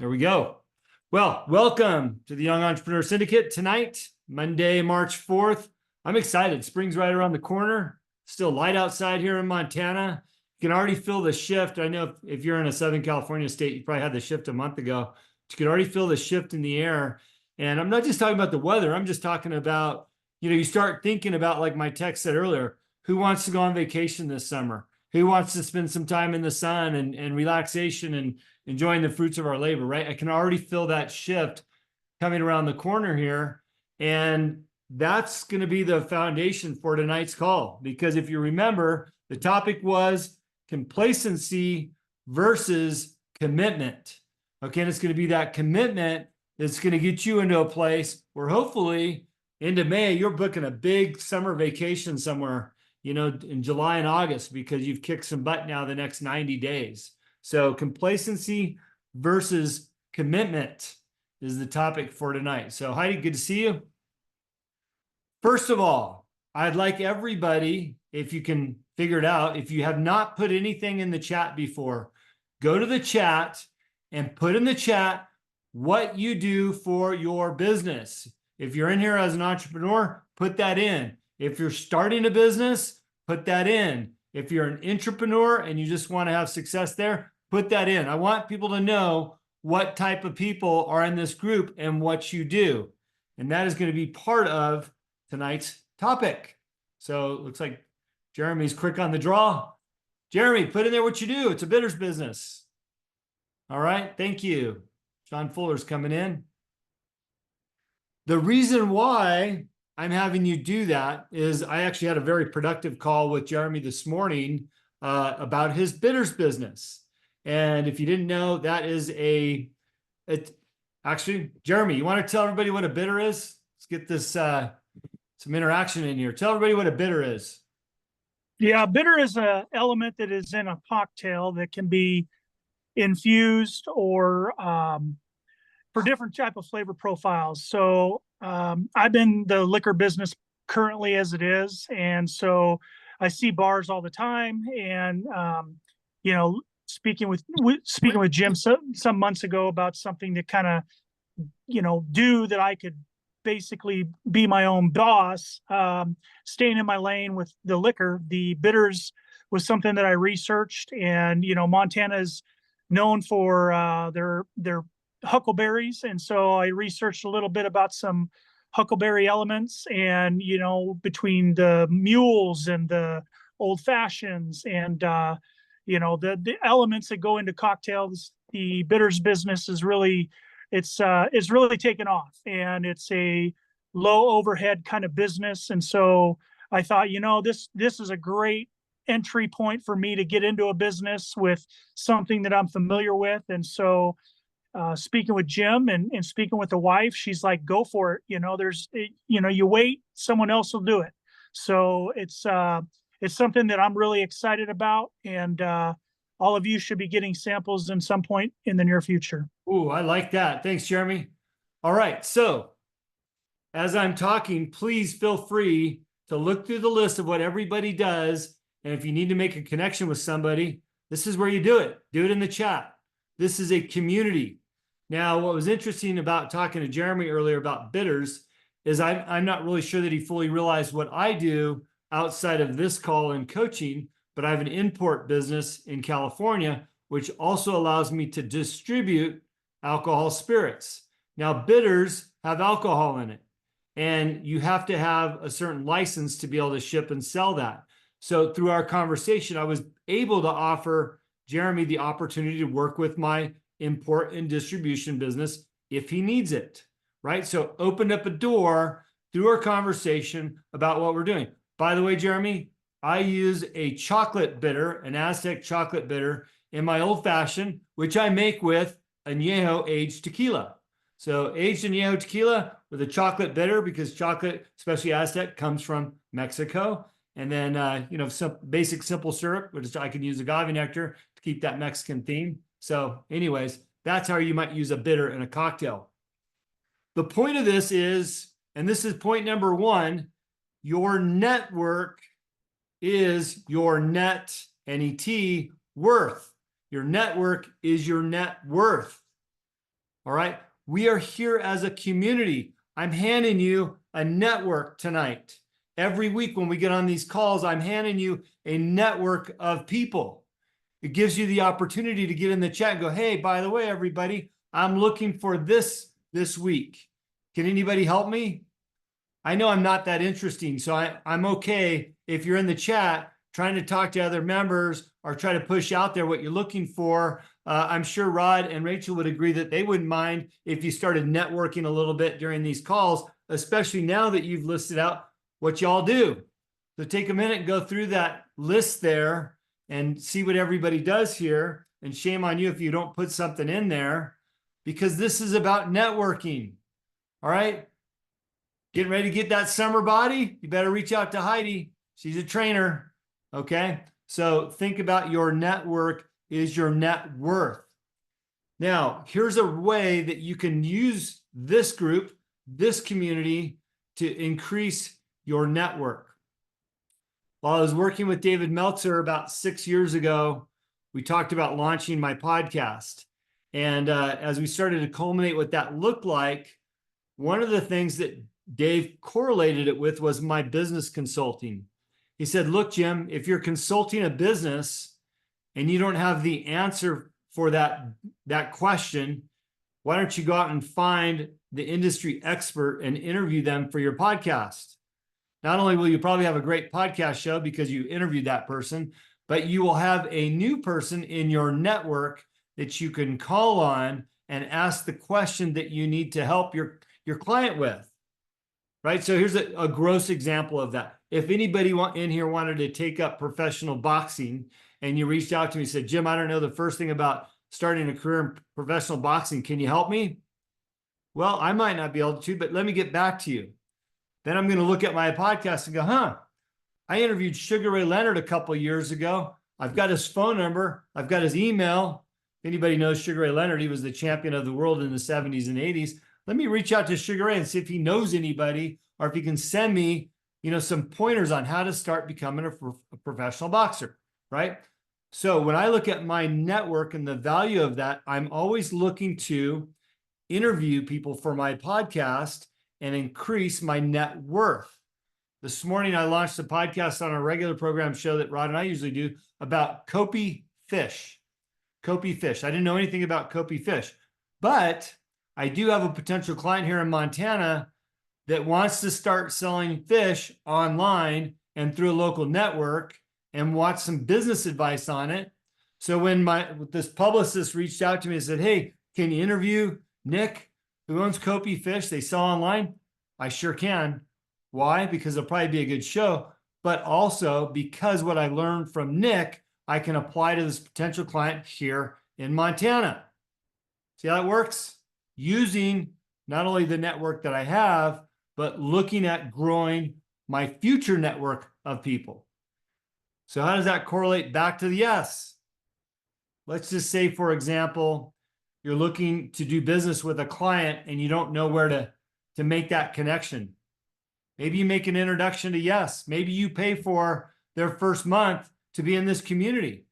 There we go. Well, welcome to the Young Entrepreneur Syndicate tonight, Monday, March 4th. I'm excited. Spring's right around the corner. Still light outside here in Montana. You can already feel the shift. I know if you're in a Southern California state, you probably had the shift a month ago. But you can already feel the shift in the air. And I'm not just talking about the weather. I'm just talking about, you start thinking about, like my text said earlier, who wants to go on vacation this summer? Who wants to spend some time in the sun and relaxation and enjoying the fruits of our labor, right? I can already feel that shift coming around the corner here. And that's going to be the foundation for tonight's call. Because if you remember, the topic was complacency versus commitment. Okay, and it's going to be that commitment that's going to get you into a place where hopefully into May, you're booking a big summer vacation somewhere, in July and August, because you've kicked some butt now the next 90 days. So complacency versus commitment is the topic for tonight. So Heidi, good to see you. First of all, I'd like everybody, if you can figure it out, if you have not put anything in the chat before, go to the chat and put in the chat what you do for your business. If you're in here as an entrepreneur, put that in. If you're starting a business, put that in. If you're an entrepreneur and you just want to have success there, put that in. I want people to know what type of people are in this group and what you do. And that is going to be part of tonight's topic. So it looks like Jeremy's quick on the draw. Jeremy, put in there what you do. It's a bitters business. All right. Thank you. John Fuller's coming in. The reason why I'm having you do that is I actually had a very productive call with Jeremy this morning about his bitters business. And if you didn't know, that is actually, Jeremy, you want to tell everybody what a bitter is? Let's get this some interaction in here. Tell everybody what a bitter is. Yeah, bitter is an element that is in a cocktail that can be infused or for different type of flavor profiles. So I'm in the liquor business currently as it is, and so I see bars all the time. And speaking with Jim some months ago about something to kind of do that I could basically be my own boss, staying in my lane with the liquor. The bitters was something that I researched, and Montana is known for their huckleberries, and so I researched a little bit about some huckleberry elements, and between the mules and the old fashions and the elements that go into cocktails, the bitters business is really it's really taken off, and it's a low overhead kind of business. And so I thought, this is a great entry point for me to get into a business with something that I'm familiar with. And so speaking with Jim and speaking with the wife, she's like, go for it. You wait, someone else will do it. So it's something that I'm really excited about. And all of you should be getting samples in some point in the near future. Ooh, I like that. Thanks, Jeremy. All right. So as I'm talking, please feel free to look through the list of what everybody does. And if you need to make a connection with somebody, this is where you do it. Do it in the chat. This is a community. Now, what was interesting about talking to Jeremy earlier about bitters is I'm not really sure that he fully realized what I do outside of this call and coaching, but I have an import business in California, which also allows me to distribute alcohol spirits. Now, bitters have alcohol in it, and you have to have a certain license to be able to ship and sell that. So through our conversation, I was able to offer Jeremy the opportunity to work with my import and distribution business if he needs it, right? So opened up a door through our conversation about what we're doing. By the way, Jeremy, I use a chocolate bitter, an Aztec chocolate bitter in my old fashioned, which I make with añejo aged tequila. So aged añejo tequila with a chocolate bitter, because chocolate, especially Aztec, comes from Mexico. And then, some basic simple syrup, which I can use agave nectar to keep that Mexican theme. So anyways, that's how you might use a bitter in a cocktail. The point of this is, and this is point number one, your network is your net, N-E-T, worth. Your network is your net worth. All right. We are here as a community. I'm handing you a network tonight. Every week when we get on these calls, I'm handing you a network of people. It gives you the opportunity to get in the chat and go, hey, by the way, everybody, I'm looking for this week. Can anybody help me? I know I'm not that interesting, so I'm okay if you're in the chat trying to talk to other members or try to push out there what you're looking for. I'm sure Rod and Rachel would agree that they wouldn't mind if you started networking a little bit during these calls, especially now that you've listed out what y'all do. So take a minute and go through that list there and see what everybody does here. And shame on you if you don't put something in there, because this is about networking. All right. Getting ready to get that summer body? You better reach out to Heidi. She's a trainer. Okay. So think about your network is your net worth. Now, here's a way that you can use this group, this community, to increase your network. While I was working with David Meltzer about 6 years ago, we talked about launching my podcast. And as we started to culminate what that looked like, one of the things that Dave correlated it with was my business consulting. He said, look, Jim, if you're consulting a business and you don't have the answer for that question, why don't you go out and find the industry expert and interview them for your podcast? Not only will you probably have a great podcast show because you interviewed that person, but you will have a new person in your network that you can call on and ask the question that you need to help your client with. Right? So here's a gross example of that. If anybody in here wanted to take up professional boxing and you reached out to me and said, Jim, I don't know the first thing about starting a career in professional boxing. Can you help me? Well, I might not be able to, but let me get back to you. Then I'm going to look at my podcast and go, I interviewed Sugar Ray Leonard a couple of years ago. I've got his phone number. I've got his email. If anybody knows Sugar Ray Leonard, he was the champion of the world in the 70s and 80s. Let me reach out to Sugar Ray and see if he knows anybody or if he can send me, some pointers on how to start becoming a professional boxer, right? So when I look at my network and the value of that, I'm always looking to interview people for my podcast and increase my net worth. This morning, I launched a podcast on a regular program show that Rod and I usually do about Kopi fish. Kopi fish. I didn't know anything about Kopi fish, but I do have a potential client here in Montana that wants to start selling fish online and through a local network and wants some business advice on it. So when this publicist reached out to me and said, hey, can you interview Nick, who owns Kopi Fish? They sell online. I sure can. Why? Because it'll probably be a good show, but also because what I learned from Nick, I can apply to this potential client here in Montana. See how that works? Using not only the network that I have, but looking at growing my future network of people. So how does that correlate back to the yes? Let's just say, for example, you're looking to do business with a client and you don't know where to make that connection. Maybe you make an introduction to yes. Maybe you pay for their first month to be in this community.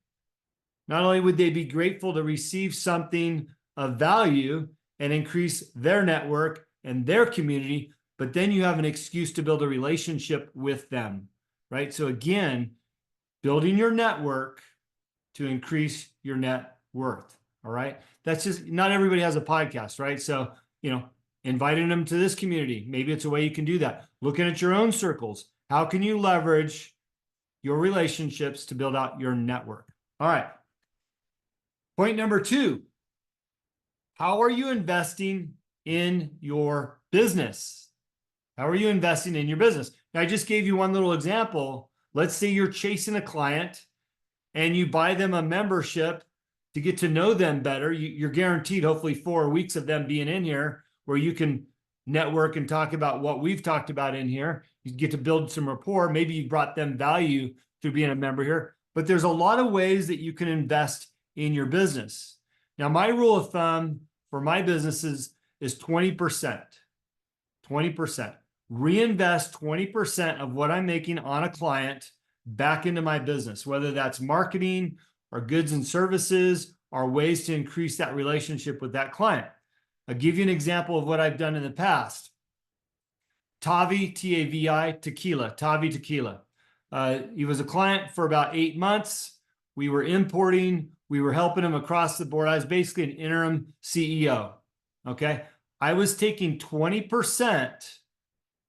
Not only would they be grateful to receive something of value and increase their network and their community, but then you have an excuse to build a relationship with them, right? So again, building your network to increase your net worth, all right? That's just, not everybody has a podcast, right? So, inviting them to this community, maybe it's a way you can do that. Looking at your own circles, how can you leverage your relationships to build out your network? All right. Point number 2, how are you investing in your business? How are you investing in your business? Now, I just gave you one little example. Let's say you're chasing a client and you buy them a membership to get to know them better. You're guaranteed hopefully 4 weeks of them being in here where you can network and talk about what we've talked about in here. You get to build some rapport. Maybe you brought them value through being a member here, but there's a lot of ways that you can invest in your business. Now, my rule of thumb for my businesses is 20%. 20%. Reinvest 20% of what I'm making on a client back into my business, whether that's marketing or goods and services or ways to increase that relationship with that client. I'll give you an example of what I've done in the past. Tavi, T-A-V-I, tequila, Tavi tequila. He was a client for about 8 months. We were importing, we were helping him across the board. I was basically an interim CEO. Okay. I was taking 20%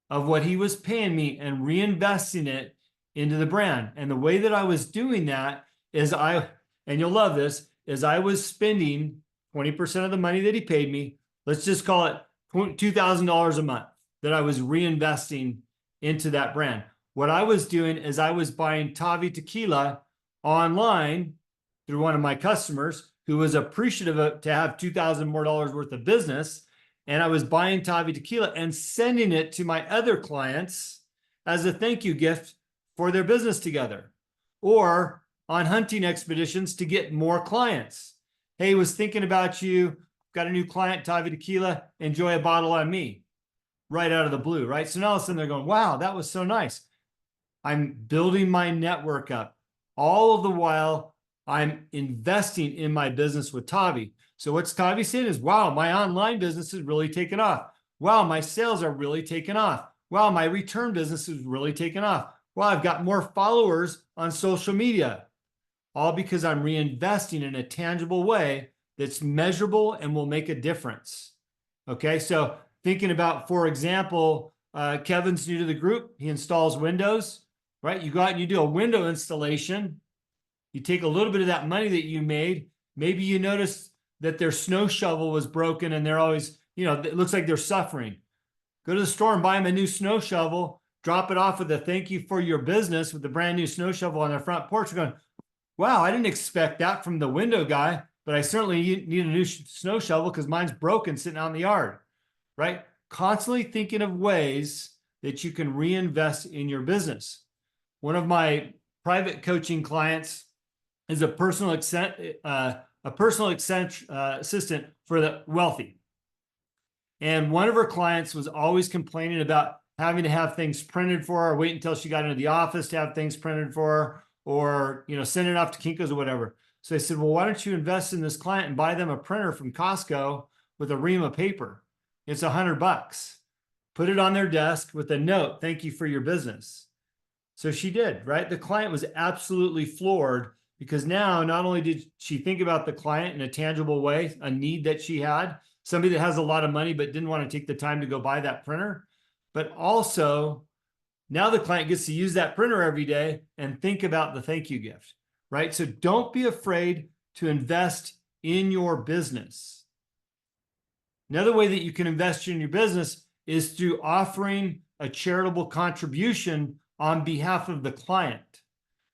of what he was paying me and reinvesting it into the brand. And the way that I was doing that is and you'll love this, is I was spending 20% of the money that he paid me. Let's just call it $2,000 a month that I was reinvesting into that brand. What I was doing is I was buying Tavi tequila online through one of my customers who was appreciative to have $2,000 more worth of business. And I was buying Tavi tequila and sending it to my other clients as a thank you gift for their business together, or on hunting expeditions to get more clients. Hey, was thinking about you, got a new client, Tavi tequila, enjoy a bottle on me, right out of the blue, right? So now all of a sudden they're going, wow, that was so nice. I'm building my network up. All of the while, I'm investing in my business with Tavi. So what's Tavi saying is, wow, my online business is really taking off. Wow, my sales are really taking off. Wow, my return business is really taking off. Wow, I've got more followers on social media. All because I'm reinvesting in a tangible way that's measurable and will make a difference. Okay, so thinking about, for example, Kevin's new to the group. He installs windows, right? You go out and you do a window installation. You take a little bit of that money that you made. Maybe you notice that their snow shovel was broken and they're always, it looks like they're suffering. Go to the store and buy them a new snow shovel, drop it off with a thank you for your business with the brand new snow shovel on their front porch. You're going, wow, I didn't expect that from the window guy, but I certainly need a new snow shovel because mine's broken sitting out in the yard, right? Constantly thinking of ways that you can reinvest in your business. One of my private coaching clients is a personal assistant for the wealthy. And one of her clients was always complaining about having to have things printed for her, wait until she got into the office to have things printed for her, or send it off to Kinko's or whatever. So I said, well, why don't you invest in this client and buy them a printer from Costco with a ream of paper? It's $100. Put it on their desk with a note, thank you for your business. So she did, right? The client was absolutely floored because now not only did she think about the client in a tangible way, a need that she had, somebody that has a lot of money but didn't want to take the time to go buy that printer, but also now the client gets to use that printer every day and think about the thank you gift, right? So don't be afraid to invest in your business. Another way that you can invest in your business is through offering a charitable contribution on behalf of the client.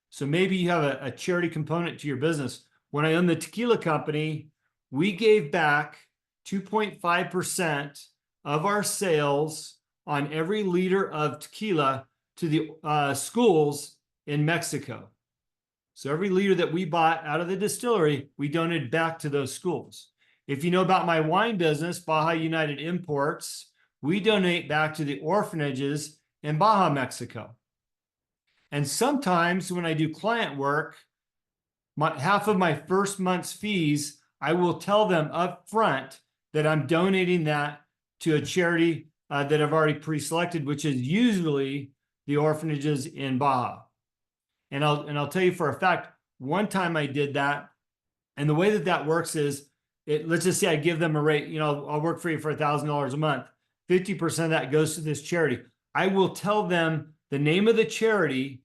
So maybe you have a charity component to your business. When I owned the tequila company, we gave back 2.5% of our sales on every liter of tequila to the schools in Mexico. So every liter that we bought out of the distillery, we donated back to those schools. If you know about my wine business, Baja United Imports, we donate back to the orphanages in Baja, Mexico. And sometimes when I do client work, half of my first month's fees, I will tell them up front that I'm donating that to a charity that I've already pre-selected, which is usually the orphanages in Baja. And I'll tell you for a fact, one time I did that, and the way that that works is, let's just say I give them a rate, I'll work for you for $1,000 a month. 50% of that goes to this charity. I will tell them the name of the charity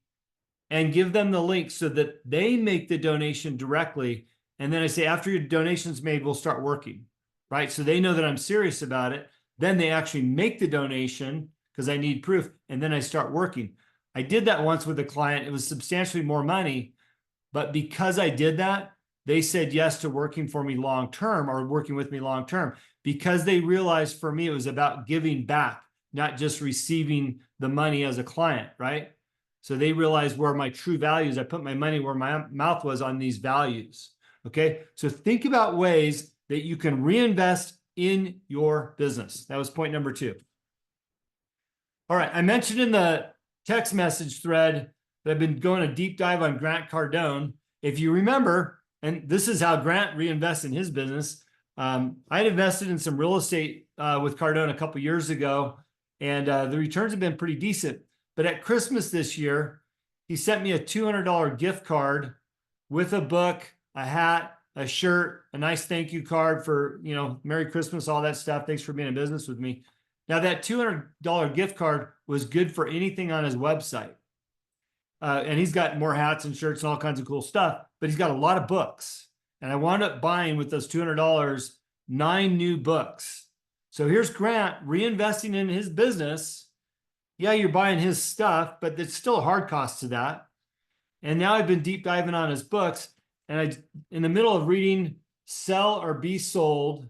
and give them the link so that they make the donation directly. And then I say, after your donation's made, we'll start working, right? So they know that I'm serious about it. Then they actually make the donation because I need proof. And then I start working. I did that once with a client. It was substantially more money, but because I did that, they said yes to working for me long-term or working with me long-term because they realized for me, it was about giving back, not just receiving the money as a client, right? So they realized where my true values, I put my money where my mouth was on these values. Okay. So think about ways that you can reinvest in your business. That was point number 2. All right. I mentioned in the text message thread that I've been going a deep dive on Grant Cardone. If you remember, and this is how Grant reinvests in his business, I had invested in some real estate with Cardone a couple years ago, and the returns have been pretty decent. But at Christmas this year, he sent me a $200 gift card with a book, a hat, a shirt, a nice thank you card for, Merry Christmas, all that stuff. Thanks for being in business with me. Now, that $200 gift card was good for anything on his website. And he's got more hats and shirts and all kinds of cool stuff, but he's got a lot of books. And I wound up buying with those $200 9 new books. So here's Grant reinvesting in his business. Yeah, you're buying his stuff, but there's still a hard cost to that. And now I've been deep diving on his books, and in the middle of reading Sell or Be Sold,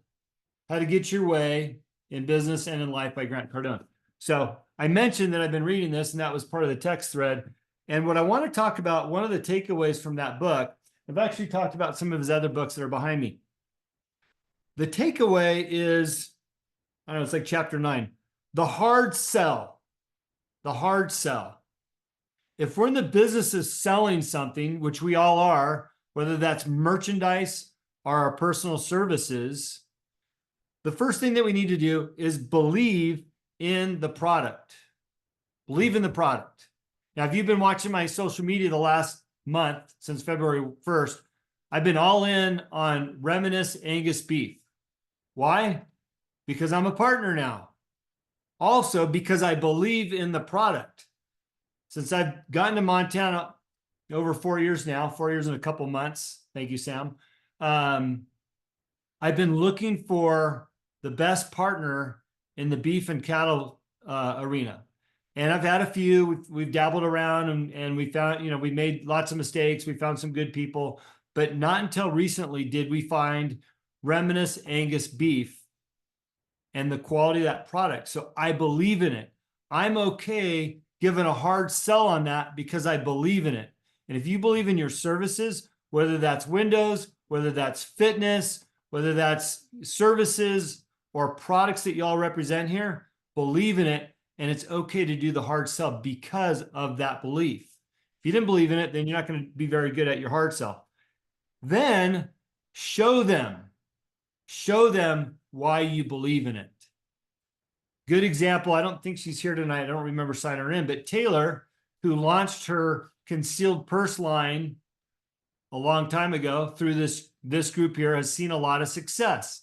How to Get Your Way in Business and in Life by Grant Cardone. So I mentioned that I've been reading this, and that was part of the text thread. And what I want to talk about, one of the takeaways from that book, I've actually talked about some of his other books that are behind me. The takeaway is, I don't know, it's like chapter 9, the hard sell. The hard sell. If we're in the business of selling something, which we all are, whether that's merchandise or our personal services, the first thing that we need to do is believe in the product. Believe in the product. Now, if you've been watching my social media the last month, since February 1st, I've been all in on Reminisce Angus beef. Why? Because I'm a partner now. Also, because I believe in the product. Since I've gotten to Montana over 4 years now, 4 years and a couple months. Thank you, Sam. I've been looking for the best partner in the beef and cattle arena. And I've had a few. We've dabbled around and we found, we made lots of mistakes. We found some good people, but not until recently did we find Reminisce Angus beef and the quality of that product. So I believe in it. I'm okay giving a hard sell on that because I believe in it. And if you believe in your services, whether that's windows, whether that's fitness, whether that's services or products that y'all represent here, believe in it. And it's okay to do the hard sell because of that belief. If you didn't believe in it, then you're not going to be very good at your hard sell. Then show them why you believe in it. Good example. I don't think she's here tonight. I don't remember signing her in, but Taylor, who launched her concealed purse line a long time ago through this group here, has seen a lot of success.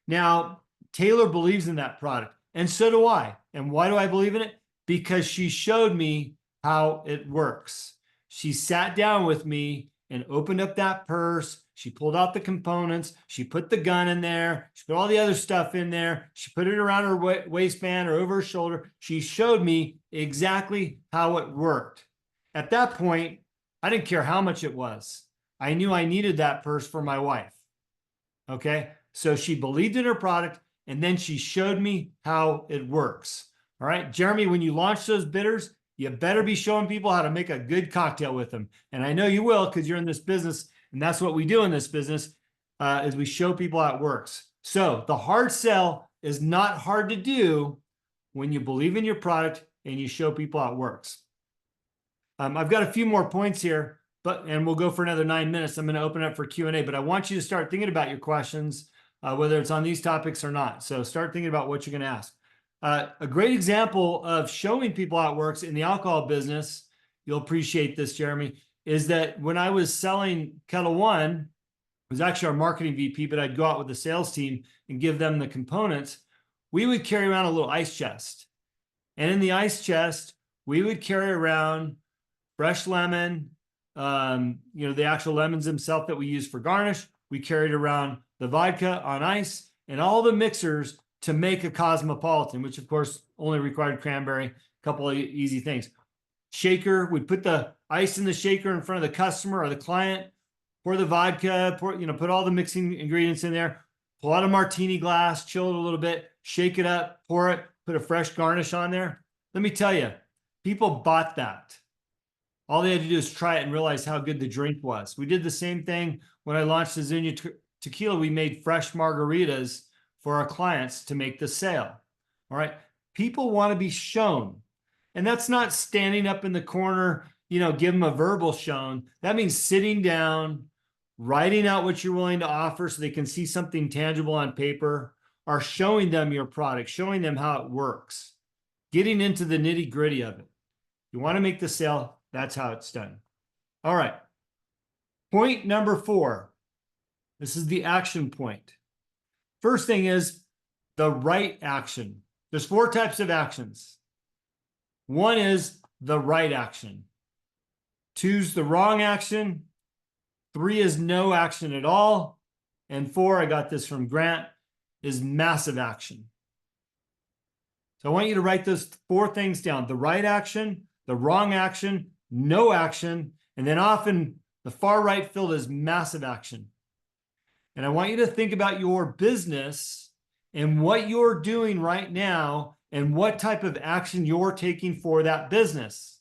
Now, Taylor believes in that product, and so do I. And why do I believe in it? Because she showed me how it works. She sat down with me and opened up that purse. She pulled out the components. She put the gun in there. She put all the other stuff in there. She put it around her waistband or over her shoulder. She showed me exactly how it worked. At that point, I didn't care how much it was. I knew I needed that purse for my wife. Okay. So she believed in her product, and then she showed me how it works. All right, Jeremy, when you launch those bitters, you better be showing people how to make a good cocktail with them. And I know you will, because you're in this business, and that's what we do in this business, is we show people how it works. So the hard sell is not hard to do when you believe in your product and you show people how it works. I've got a few more points here, and we'll go for another 9 minutes. I'm going to open up for Q&A, but I want you to start thinking about your questions, whether it's on these topics or not. So start thinking about what you're going to ask. A great example of showing people how it works in the alcohol business, you'll appreciate this, Jeremy, is that when I was selling Kettle One, it was actually our marketing VP, but I'd go out with the sales team and give them the components. We would carry around a little ice chest. And in the ice chest, we would carry around fresh lemon, the actual lemons themselves that we use for garnish. We carried around the vodka on ice and all the mixers to make a cosmopolitan, which of course only required cranberry, a couple of easy things. Shaker, we'd put the ice in the shaker in front of the customer or the client, pour the vodka, put all the mixing ingredients in there, pull out a martini glass, chill it a little bit, shake it up, pour it, put a fresh garnish on there. Let me tell you, people bought that. All they had to do is try it and realize how good the drink was. We did the same thing when I launched the Zunia Tequila. We made fresh margaritas for our clients to make the sale. All right. People want to be shown. And that's not standing up in the corner, give them a verbal shown. That means sitting down, writing out what you're willing to offer so they can see something tangible on paper, or showing them your product, showing them how it works, getting into the nitty gritty of it. You want to make the sale, that's how it's done. All right. Point number 4. This is the action point. First thing is the right action. There's 4 types of actions. 1 is the right action. 2's the wrong action. 3 is no action at all. And 4, I got this from Grant, is massive action. So I want you to write those 4 things down: the right action, the wrong action, no action, and then often the far right field is massive action. And I want you to think about your business and what you're doing right now and what type of action you're taking for that business.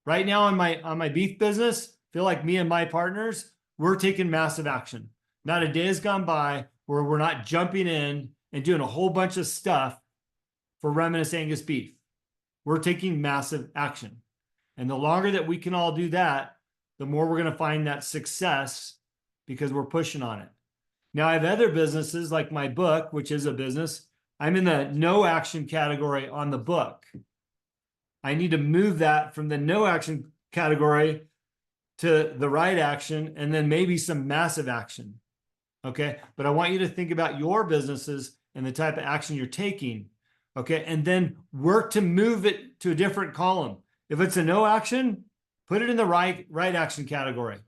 Right now on my beef business, I feel like me and my partners, we're taking massive action. Not a day has gone by where we're not jumping in and doing a whole bunch of stuff for Reminisce Angus beef. We're taking massive action. And the longer that we can all do that, the more we're going to find that success because we're pushing on it. Now, I have other businesses like my book, which is a business. I'm in the no action category on the book. I need to move that from the no action category to the right action and then maybe some massive action. Okay. But I want you to think about your businesses and the type of action you're taking. Okay. And then work to move it to a different column. If it's a no action, put it in the right action category.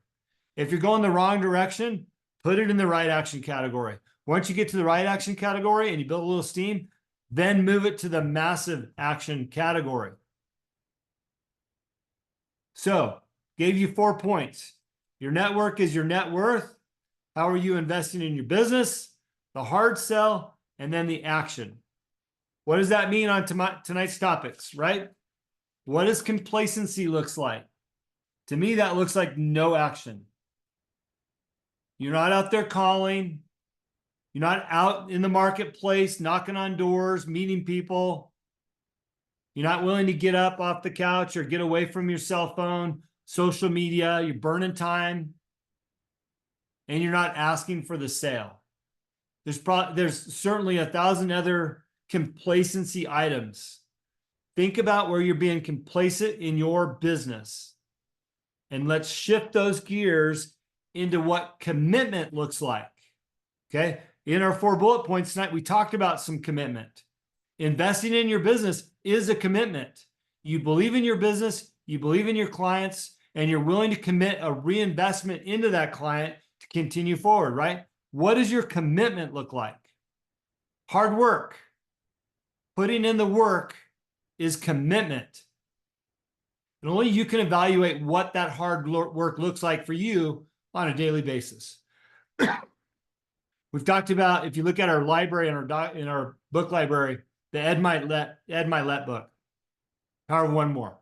If you're going the wrong direction, put it in the right action category. Once you get to the right action category and you build a little steam, then move it to the massive action category. So, gave you 4 points. Your network is your net worth. How are you investing in your business? The hard sell, and then the action. What does that mean on tonight's topics, right? What does complacency looks like? To me, that looks like no action. You're not out there calling. You're not out in the marketplace, knocking on doors, meeting people. You're not willing to get up off the couch or get away from your cell phone, social media. You're burning time. And you're not asking for the sale. There's certainly 1,000 other complacency items. Think about where you're being complacent in your business. And let's shift those gears into what commitment looks like. Okay. In our 4 bullet points tonight, we talked about some commitment. Investing in your business is a commitment. You believe in your business, you believe in your clients, and you're willing to commit a reinvestment into that client to continue forward, right? What does your commitment look like? Hard work. Putting in the work is commitment. And only you can evaluate what that hard work looks like for you on a daily basis. We've talked about, if you look at our library and in our book library, the Ed Milet book, Power of One More,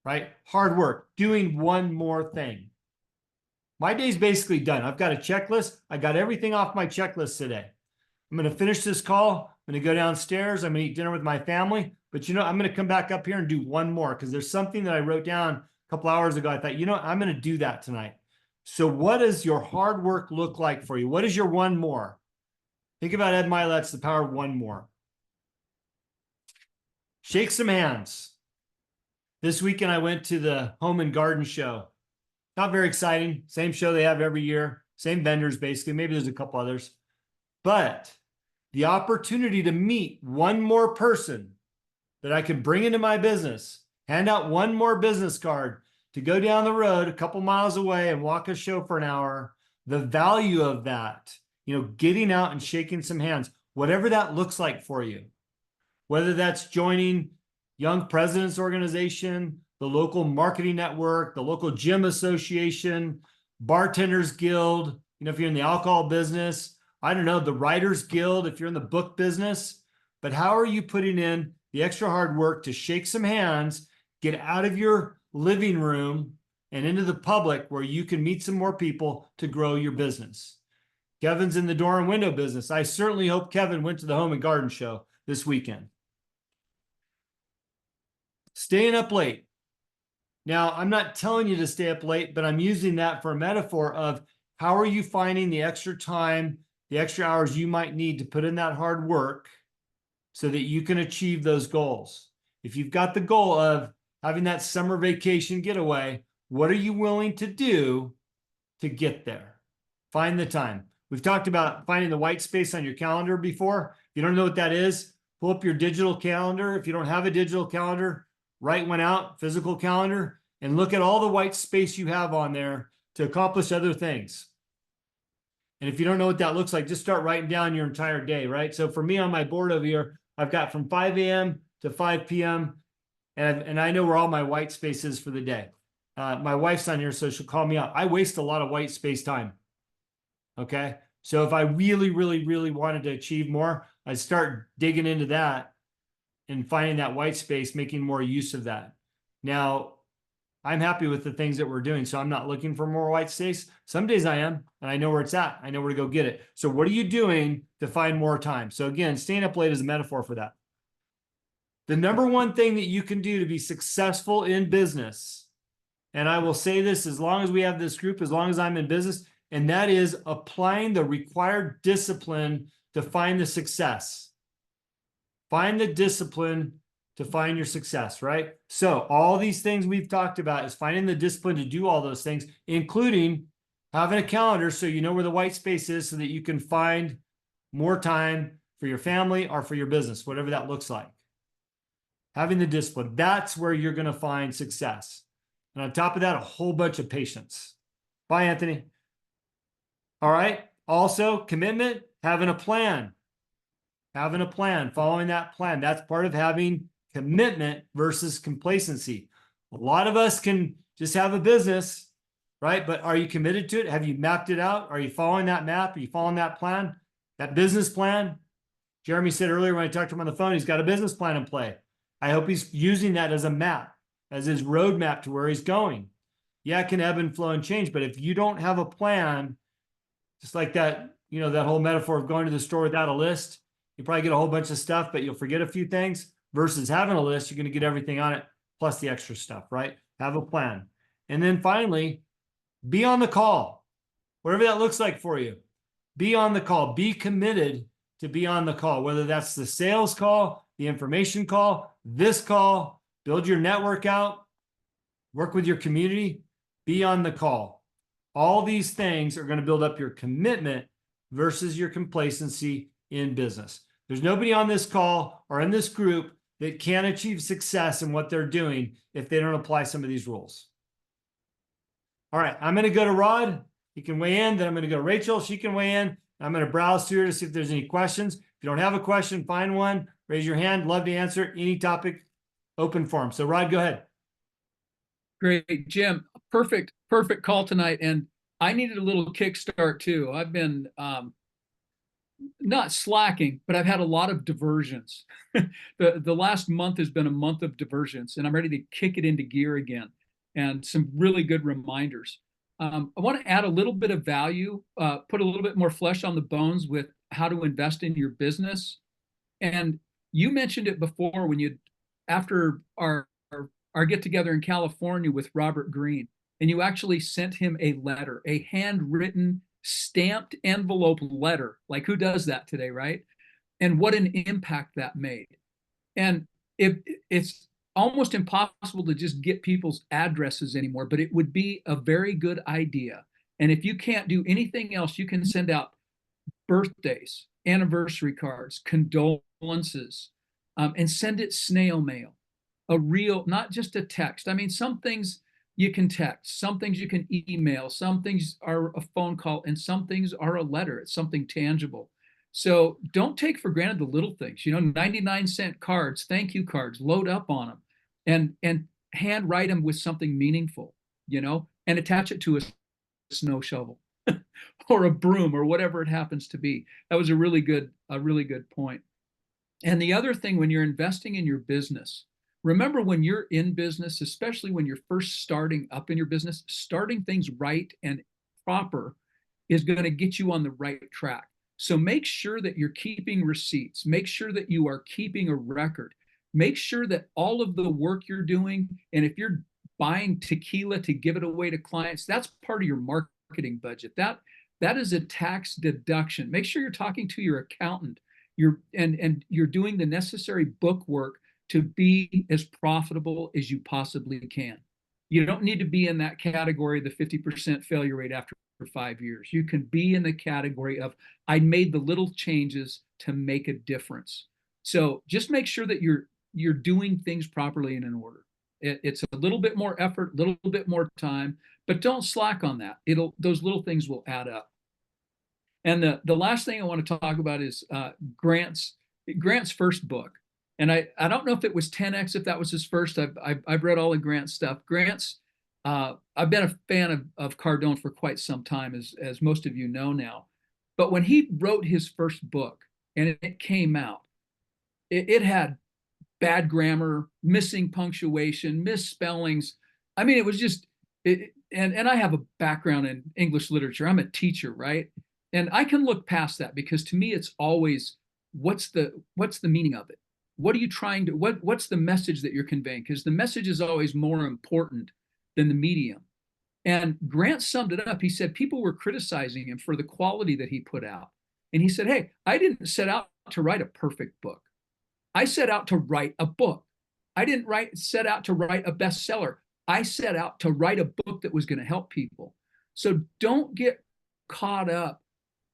right? Hard work, doing one more thing. My day's basically done. I've got a checklist. I got everything off my checklist today. I'm going to finish this call. I'm going to go downstairs. I'm going to eat dinner with my family. But I'm going to come back up here and do one more because there's something that I wrote down a couple hours ago. I thought, I'm going to do that tonight. So what does your hard work look like for you? What is your one more? Think about Ed Milet's The Power of One More. Shake some hands. This weekend, I went to the Home and Garden Show. Not very exciting. Same show they have every year. Same vendors, basically. Maybe there's a couple others. But the opportunity to meet one more person that I could bring into my business, hand out one more business card to go down the road a couple miles away and walk a show for an hour, the value of that, getting out and shaking some hands, whatever that looks like for you, whether that's joining Young Presidents Organization, the local marketing network, the local gym association, Bartenders Guild, if you're in the alcohol business, I don't know, the Writers Guild, if you're in the book business, but how are you putting in the extra hard work to shake some hands, get out of your living room and into the public where you can meet some more people to grow your business? Kevin's in the door and window business. I certainly hope Kevin went to the Home and Garden Show this weekend. Staying up late. Now, I'm not telling you to stay up late, but I'm using that for a metaphor of how are you finding the extra time, the extra hours you might need to put in that hard work so that you can achieve those goals. If you've got the goal of having that summer vacation getaway, what are you willing to do to get there? Find the time. We've talked about finding the white space on your calendar before. If you don't know what that is, pull up your digital calendar. If you don't have a digital calendar, write one out, physical calendar, and look at all the white space you have on there to accomplish other things. And if you don't know what that looks like, just start writing down your entire day, right? So for me on my board over here, I've got from 5 a.m. to 5 p.m. And I know where all my white space is for the day. My wife's on here, so she'll call me out. I waste a lot of white space time. Okay. So if I really, really, really wanted to achieve more, I'd start digging into that and finding that white space, making more use of that. Now, I'm happy with the things that we're doing, so I'm not looking for more white space. Some days I am, and I know where it's at. I know where to go get it. So what are you doing to find more time? So again, staying up late is a metaphor for that. The number one thing that you can do to be successful in business, and I will say this as long as we have this group, as long as I'm in business, and that is applying the required discipline to find the success. Find the discipline to find your success, right? So all these things we've talked about is finding the discipline to do all those things, including having a calendar so you know where the white space is so that you can find more time for your family or for your business, whatever that looks like. Having the discipline, that's where you're going to find success. And on top of that, a whole bunch of patience. Bye, Anthony. All right. Also, commitment, having a plan. Having a plan, following that plan. That's part of having commitment versus complacency. A lot of us can just have a business, right? But are you committed to it? Have you mapped it out? Are you following that map? Are you following that plan? That business plan? Jeremy said earlier when I talked to him on the phone, he's got a business plan in play. I hope he's using that as a map, as his roadmap to where he's going. Yeah, it can ebb and flow and change, but if you don't have a plan, just like that, you know, that whole metaphor of going to the store without a list, you probably get a whole bunch of stuff, but you'll forget a few things versus having a list. You're going to get everything on it, plus the extra stuff, right? Have a plan. And then finally, be on the call, whatever that looks like for you. Be on the call. Be committed to be on the call, whether that's the sales call, the information call, this call, build your network out, work with your community, be on the call. All these things are going to build up your commitment versus your complacency in business. There's nobody on this call or in this group that can achieve success in what they're doing if they don't apply some of these rules. All right, I'm going to go to Rod. He can weigh in. Then I'm going to go to Rachel. She can weigh in. I'm going to browse through to see if there's any questions. If you don't have a question, find one. Raise your hand. Love to answer any topic. Open forum. So Rod, go ahead. Great, Jim. Perfect call tonight. And I needed a little kickstart too. I've been not slacking, but I've had a lot of diversions. The last month has been a month of diversions, and I'm ready to kick it into gear again. And some really good reminders. I want to add a little bit of value, put a little bit more flesh on the bones with how to invest in your business. And you mentioned it before when you, after our get together in California with Robert Greene, and you actually sent him a letter, a handwritten, stamped envelope letter. Like, who does that today, right? And what an impact that made. And if it's almost impossible to just get people's addresses anymore, but it would be a very good idea. And if you can't do anything else, you can send out birthdays, anniversary cards, condolences, and send it snail mail. A real, not just a text. I mean, some things you can text, some things you can email, some things are a phone call, and some things are a letter. It's something tangible. So don't take for granted the little things. 99-cent cards, thank you cards, load up on them, and hand write them with something meaningful, and attach it to a snow shovel or a broom or whatever it happens to be. That was a really good point. And the other thing, when you're investing in your business, remember, when you're in business, especially when you're first starting up in your business, starting things right and proper is going to get you on the right track. So make sure that you're keeping receipts. Make sure that you are keeping a record. Make sure that all of the work you're doing, and if you're buying tequila to give it away to clients, that's part of your marketing budget. That is a tax deduction. Make sure you're talking to your accountant. And you're doing the necessary book work to be as profitable as you possibly can. You don't need to be in that category, the 50% failure rate after 5 years. You can be in the category of, I made the little changes to make a difference. So just make sure that you're doing things properly and in order. It's a little bit more effort, a little bit more time, but don't slack on that. Those little things will add up. And the last thing I want to talk about is Grant's first book. And I don't know if it was 10X, if that was his first. I've read all of Grant's stuff. I've been a fan of Cardone for quite some time, as most of you know now. But when he wrote his first book and it came out, it had bad grammar, missing punctuation, misspellings. I mean, it was just, and I have a background in English literature. I'm a teacher, right? And I can look past that, because to me, it's always, what's the meaning of it? What are you trying to, what's the message that you're conveying? Because the message is always more important than the medium. And Grant summed it up. He said people were criticizing him for the quality that he put out. And he said, hey, I didn't set out to write a perfect book. I set out to write a book. I didn't set out to write a bestseller. I set out to write a book that was going to help people. So don't get caught up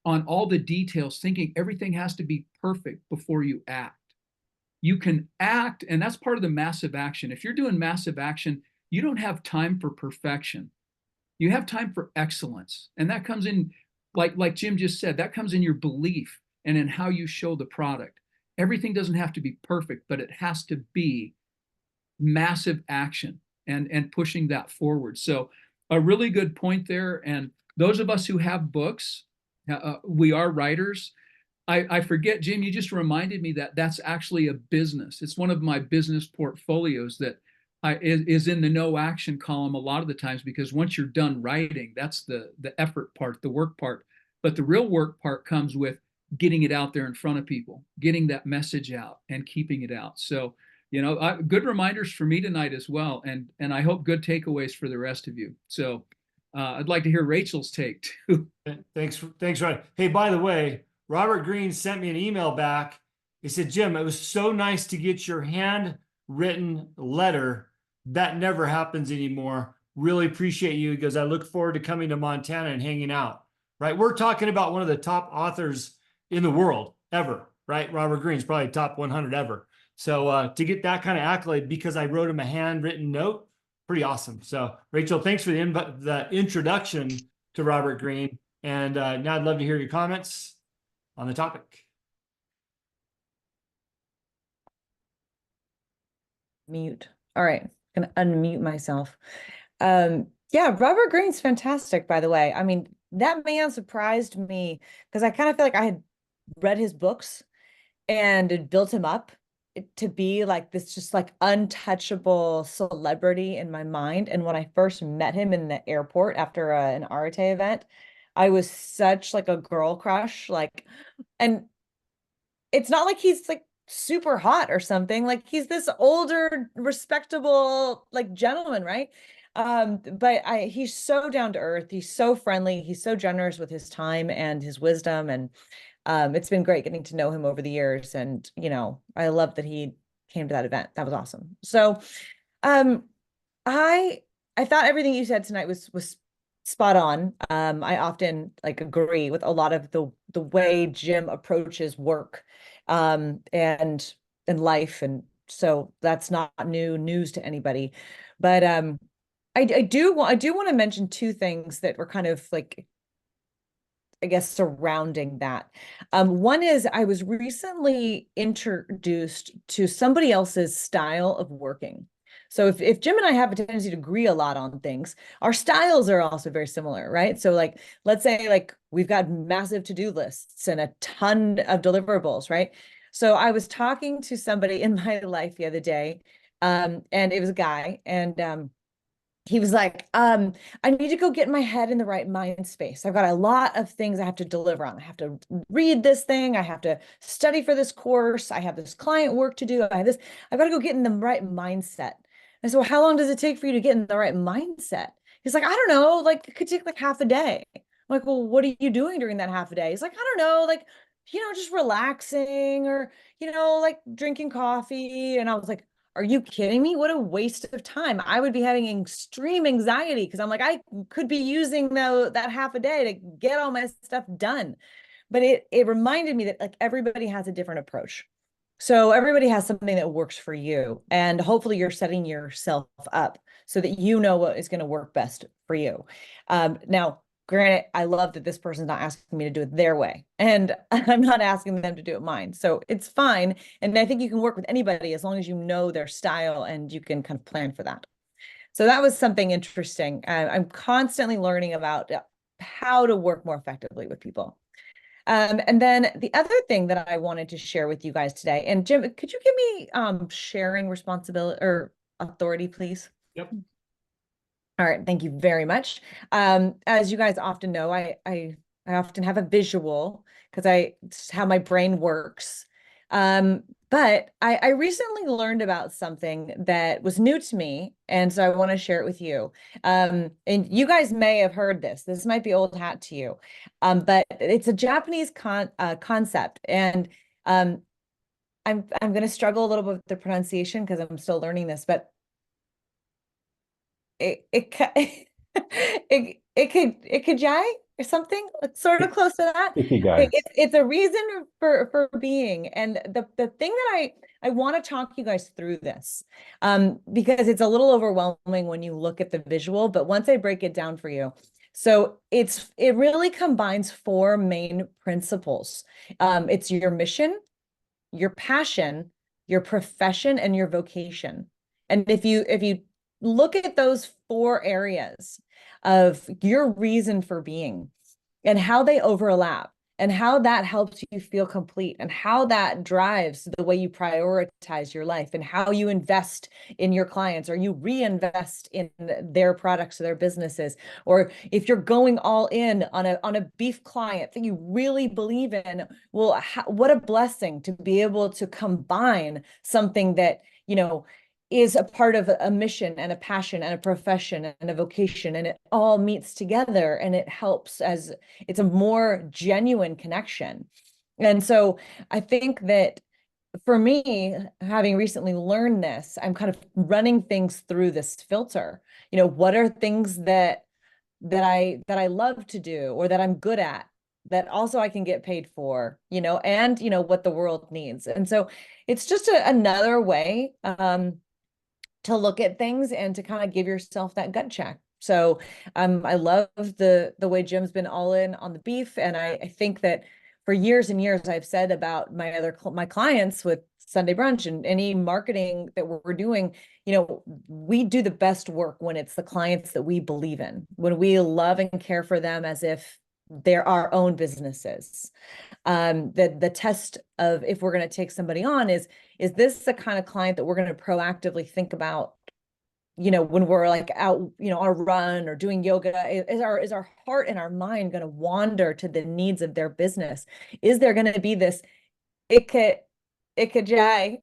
on all the details, thinking everything has to be perfect before you act. You can act, and that's part of the massive action. If you're doing massive action, you don't have time for perfection. You have time for excellence. And that comes in, like Jim just said, that comes in your belief and in how you show the product. Everything doesn't have to be perfect, but it has to be massive action and pushing that forward. So a really good point there. And those of us who have books, we are writers. I forget, Jim, you just reminded me that that's actually a business. It's one of my business portfolios that is in the no action column a lot of the times, because once you're done writing, that's the effort part, the work part. But the real work part comes with getting it out there in front of people, getting that message out and keeping it out. So, good reminders for me tonight as well. And I hope good takeaways for the rest of you. So I'd like to hear Rachel's take too. Thanks, Ryan. Hey, by the way, Robert Greene sent me an email back. He said, Jim, it was so nice to get your handwritten letter. That never happens anymore. Really appreciate you. He goes, I look forward to coming to Montana and hanging out. Right? We're talking about one of the top authors in the world ever, right? Robert Greene's probably top 100 ever. So to get that kind of accolade because I wrote him a handwritten note, pretty awesome. So Rachel, thanks for the introduction to Robert Greene. And now I'd love to hear your comments on the topic. Mute. All right, I'm gonna unmute myself. Yeah, Robert Greene's fantastic, by the way. I mean, that man surprised me because I kind of feel like I had read his books and it built him up to be like this just like untouchable celebrity in my mind. And when I first met him in the airport after an Arte event, I was such like a girl crush, and it's not like he's like super hot or something. Like he's this older, respectable like gentleman, right? But he's so down to earth. He's so friendly. He's so generous with his time and his wisdom. And it's been great getting to know him over the years. And, I love that he came to that event. That was awesome. So I thought everything you said tonight was spot on. I often agree with a lot of the way Jim approaches work and life. And so that's not new news to anybody. But I do want to mention two things that were kind of I guess surrounding that. One is I was recently introduced to somebody else's style of working. So if Jim and I have a tendency to agree a lot on things, our styles are also very similar, right? So let's say we've got massive to-do lists and a ton of deliverables, right? So I was talking to somebody in my life the other day, and it was a guy, and he was like, I need to go get my head in the right mind space. I've got a lot of things I have to deliver on. I have to read this thing. I have to study for this course. I have this client work to do. I've got to go get in the right mindset. I said, well, how long does it take for you to get in the right mindset? He's like, I don't know, like it could take like half a day. I'm like, well, what are you doing during that half a day? He's like, I don't know, like, just relaxing or, like drinking coffee. And I was like, are you kidding me? What a waste of time. I would be having extreme anxiety because I'm like, I could be using that half a day to get all my stuff done. But it reminded me that like everybody has a different approach. So everybody has something that works for you. And hopefully you're setting yourself up so that you know what is going to work best for you. Now, granted, I love that this person's not asking me to do it their way, and I'm not asking them to do it mine. So it's fine. And I think you can work with anybody as long as you know their style and you can kind of plan for that. So that was something interesting. I'm constantly learning about how to work more effectively with people. And then the other thing that I wanted to share with you guys today, and Jim, could you give me sharing responsibility or authority, please? Yep. All right, thank you very much. As you guys often know, I often have a visual because it's how my brain works. But I recently learned about something that was new to me, and so I want to share it with you. And you guys may have heard this. This might be old hat to you, but it's a Japanese concept, and I'm going to struggle a little bit with the pronunciation because I'm still learning this, but it could jai or something sort of close to that. Ikigai. It's a reason for being. And the thing that I want to talk you guys through this, because it's a little overwhelming when you look at the visual, but once I break it down for you. So it really combines four main principles. It's your mission, your passion, your profession, and your vocation. And if you look at those four areas of your reason for being and how they overlap and how that helps you feel complete and how that drives the way you prioritize your life and how you invest in your clients or you reinvest in their products or their businesses, or if you're going all in on a beef client that you really believe in, well, what a blessing to be able to combine something that is a part of a mission and a passion and a profession and a vocation, and it all meets together and it helps as it's a more genuine connection. And so I think that for me, having recently learned this, I'm kind of running things through this filter. What are things that I love to do or that I'm good at that also I can get paid for, and what the world needs. And so it's just another way to look at things and to kind of give yourself that gut check. So I love the way Jim's been all in on the beef. And I think that for years and years, I've said about my clients with Sunday Brunch and any marketing that we're doing, we do the best work when it's the clients that we believe in, when we love and care for them as if they're our own businesses. The test of if we're going to take somebody on is this the kind of client that we're going to proactively think about, when we're like out, on a run or doing yoga? Is our heart and our mind going to wander to the needs of their business? Is there going to be this ikajai?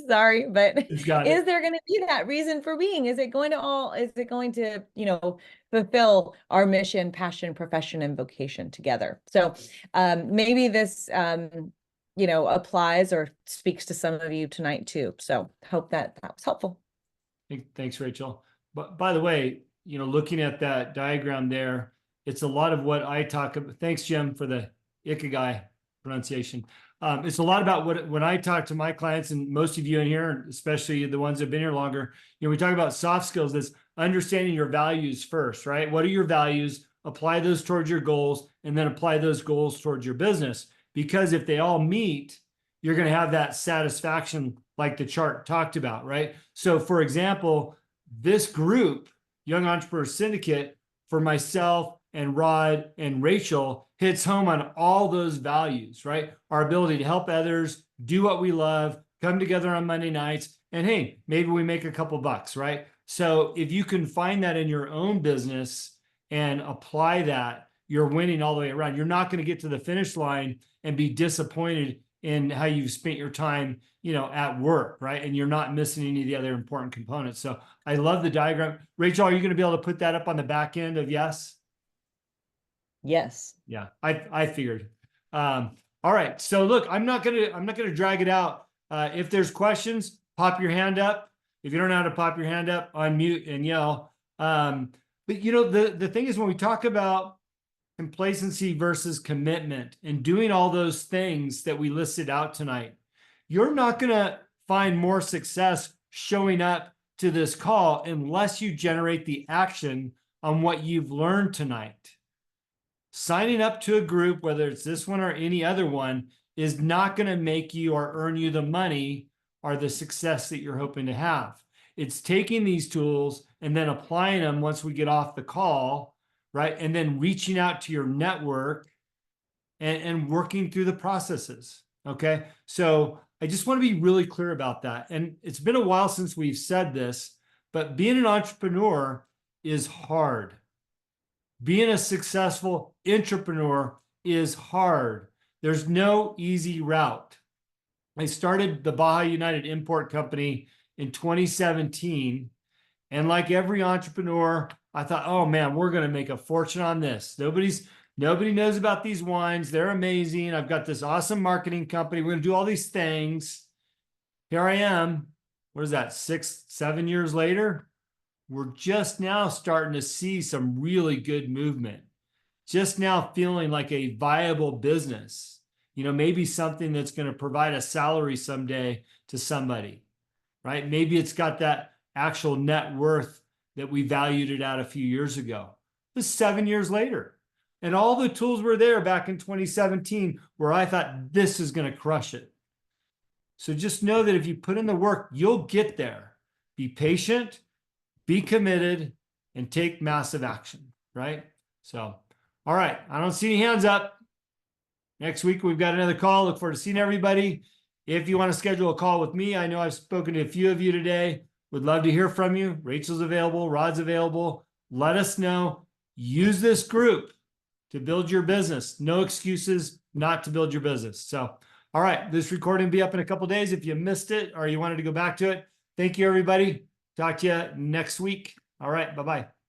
Sorry, but is there going to be that reason for being? Is it going to fulfill our mission, passion, profession, and vocation together? So maybe this applies or speaks to some of you tonight too. So hope that was helpful. Thanks, Rachel. But by the way, looking at that diagram there, it's a lot of what I talk about. Thanks, Jim, for the ikigai pronunciation. It's a lot about when I talk to my clients, and most of you in here, especially the ones that have been here longer, we talk about soft skills, this understanding your values first, right? What are your values? Apply those towards your goals, and then apply those goals towards your business. Because if they all meet, you're going to have that satisfaction like the chart talked about, right? So for example, this group, Young Entrepreneur Syndicate, for myself and Rod and Rachel, hits home on all those values, right? Our ability to help others, do what we love, come together on Monday nights, and hey, maybe we make a couple bucks, right? So if you can find that in your own business and apply that, you're winning all the way around. You're not going to get to the finish line and be disappointed in how you've spent your time, at work, right? And you're not missing any of the other important components. So I love the diagram. Rachel, are you going to be able to put that up on the back end of yes? Yes. Yeah, I figured. All right. So look, I'm not gonna drag it out. If there's questions, pop your hand up. If you don't know how to pop your hand up, unmute and yell. But the thing is, when we talk about complacency versus commitment and doing all those things that we listed out tonight, you're not gonna find more success showing up to this call unless you generate the action on what you've learned tonight. Signing up to a group, whether it's this one or any other one, is not going to make you or earn you the money or the success that you're hoping to have. It's taking these tools and then applying them once we get off the call, right? And then reaching out to your network and working through the processes. Okay. So I just want to be really clear about that. And it's been a while since we've said this, but being an entrepreneur is hard. Being a successful entrepreneur is hard. There's no easy route. I started the Baja United Import Company in 2017. And like every entrepreneur, I thought, oh man, we're going to make a fortune on this. Nobody knows about these wines. They're amazing. I've got this awesome marketing company. We're going to do all these things. Here I am. What is that? 6, 7 years later? We're just now starting to see some really good movement. Just now feeling like a viable business, maybe something that's going to provide a salary someday to somebody, right? Maybe it's got that actual net worth that we valued it at a few years ago. It's 7 years later. And all the tools were there back in 2017 where I thought this is going to crush it. So just know that if you put in the work, you'll get there. Be patient. Be committed and take massive action, right? So, all right. I don't see any hands up. Next week, we've got another call. Look forward to seeing everybody. If you want to schedule a call with me, I know I've spoken to a few of you today. Would love to hear from you. Rachel's available. Rod's available. Let us know. Use this group to build your business. No excuses not to build your business. So, all right. This recording will be up in a couple of days. If you missed it or you wanted to go back to it, thank you, everybody. Talk to you next week. All right. Bye-bye.